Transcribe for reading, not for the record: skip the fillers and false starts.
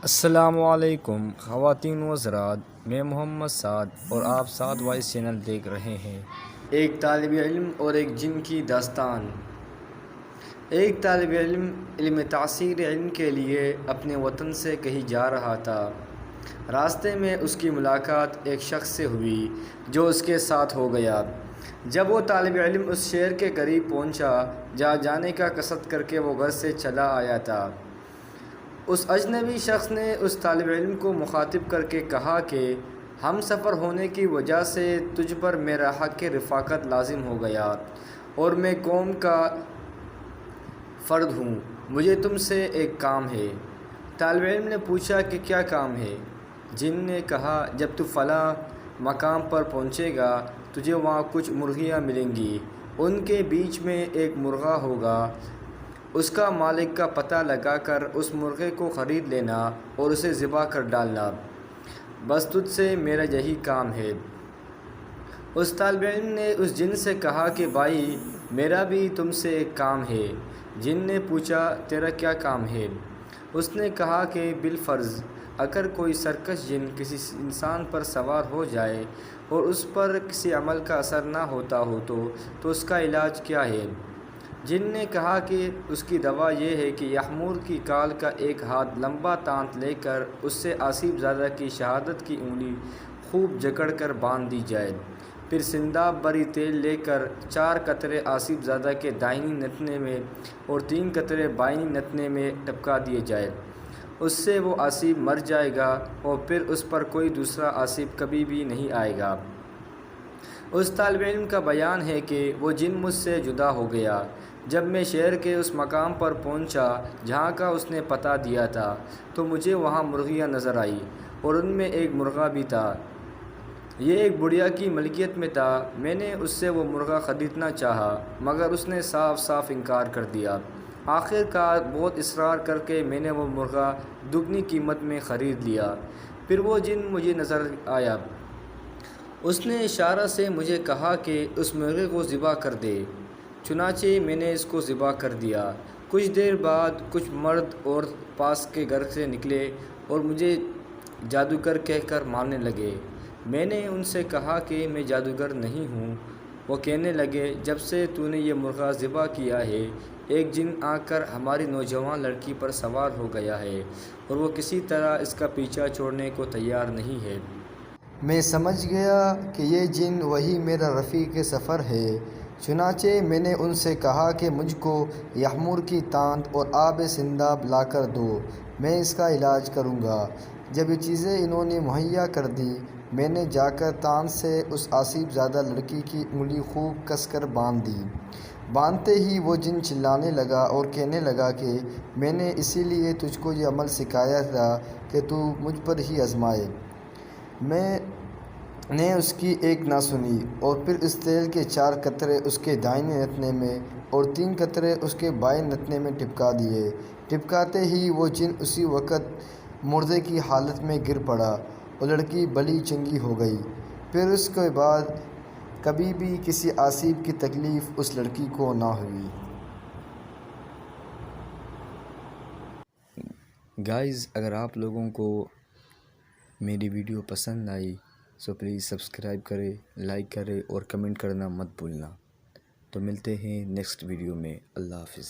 السلام علیکم خواتین و حضرات، میں محمد سعد اور آپ سعد وائس چینل دیکھ رہے ہیں۔ ایک طالب علم اور ایک جن کی داستان۔ ایک طالب علم علم تاثیر علم کے لیے اپنے وطن سے کہیں جا رہا تھا۔ راستے میں اس کی ملاقات ایک شخص سے ہوئی جو اس کے ساتھ ہو گیا۔ جب وہ طالب علم اس شہر کے قریب پہنچا جہاں جانے کا قصد کر کے وہ گھر سے چلا آیا تھا، اس اجنبی شخص نے اس طالب علم کو مخاطب کر کے کہا کہ ہم سفر ہونے کی وجہ سے تجھ پر میرا حق رفاقت لازم ہو گیا اور میں قوم کا فرد ہوں، مجھے تم سے ایک کام ہے۔ طالب علم نے پوچھا کہ کیا کام ہے؟ جن نے کہا جب تو فلاں مقام پر پہنچے گا تجھے وہاں کچھ مرغیاں ملیں گی، ان کے بیچ میں ایک مرغا ہوگا، اس کا مالک کا پتہ لگا کر اس مرغے کو خرید لینا اور اسے ذبح کر ڈالنا، بس تجھ سے میرا یہی کام ہے۔ اس طالب علم نے اس جن سے کہا کہ بھائی میرا بھی تم سے ایک کام ہے۔ جن نے پوچھا تیرا کیا کام ہے؟ اس نے کہا کہ بالفرض اگر کوئی سرکش جن کسی انسان پر سوار ہو جائے اور اس پر کسی عمل کا اثر نہ ہوتا ہو تو اس کا علاج کیا ہے؟ جن نے کہا کہ اس کی دوا یہ ہے کہ یحمور کی کال کا ایک ہاتھ لمبا تانت لے کر اس سے آصف زادہ کی شہادت کی انگلی خوب جکڑ کر باندھ دی جائے، پھر سنداب بری تیل لے کر 4 قطرے آصف زادہ کے دائنی نتنے میں اور 3 قطرے بائنی نتنے میں ٹپکا دیے جائے، اس سے وہ آصف مر جائے گا اور پھر اس پر کوئی دوسرا آصف کبھی بھی نہیں آئے گا۔ اس طالب علم کا بیان ہے کہ وہ جن مجھ سے جدا ہو گیا۔ جب میں شہر کے اس مقام پر پہنچا جہاں کا اس نے پتہ دیا تھا تو مجھے وہاں مرغیاں نظر آئی اور ان میں ایک مرغا بھی تھا۔ یہ ایک بڑھیا کی ملکیت میں تھا۔ میں نے اس سے وہ مرغا خریدنا چاہا مگر اس نے صاف صاف انکار کر دیا۔ آخر کار بہت اصرار کر کے میں نے وہ مرغا دگنی قیمت میں خرید لیا۔ پھر وہ جن مجھے نظر آیا، اس نے اشارہ سے مجھے کہا کہ اس مرغے کو ذبح کر دے۔ چنانچہ میں نے اس کو ذبح کر دیا۔ کچھ دیر بعد کچھ مرد اور پاس کے گھر سے نکلے اور مجھے جادوگر کہہ کر مارنے لگے۔ میں نے ان سے کہا کہ میں جادوگر نہیں ہوں۔ وہ کہنے لگے جب سے تو نے یہ مرغا ذبح کیا ہے ایک جن آ کر ہماری نوجوان لڑکی پر سوار ہو گیا ہے اور وہ کسی طرح اس کا پیچھا چھوڑنے کو تیار نہیں ہے۔ میں سمجھ گیا کہ یہ جن وہی میرا رفیق سفر ہے۔ چنانچہ میں نے ان سے کہا کہ مجھ کو یحمور کی تانت اور آب سنداب لا کر دو، میں اس کا علاج کروں گا۔ جب یہ چیزیں انہوں نے مہیا کر دیں میں نے جا کر تانت سے اس آصف زادہ لڑکی کی انگلی خوب کس کر باندھ دی۔ باندھتے ہی وہ جن چلانے لگا اور کہنے لگا کہ میں نے اسی لیے تجھ کو یہ عمل سکھایا تھا کہ تو مجھ پر ہی آزمائے۔ میں نے اس کی ایک نہ سنی اور پھر اس تیل کے 4 قطرے اس کے دائیں نتنے میں اور 3 قطرے اس کے بائیں نتنے میں ٹپکا دیے۔ ٹپکاتے ہی وہ جن اسی وقت مردے کی حالت میں گر پڑا اور لڑکی بلی چنگی ہو گئی۔ پھر اس کے بعد کبھی بھی کسی آصف کی تکلیف اس لڑکی کو نہ ہوئی۔ گائز، اگر آپ لوگوں کو میری ویڈیو پسند آئی تو پلیز سبسکرائب کریں، لائک کریں اور کمنٹ کرنا مت بھولنا۔ تو ملتے ہیں نیکسٹ ویڈیو میں۔ اللہ حافظ۔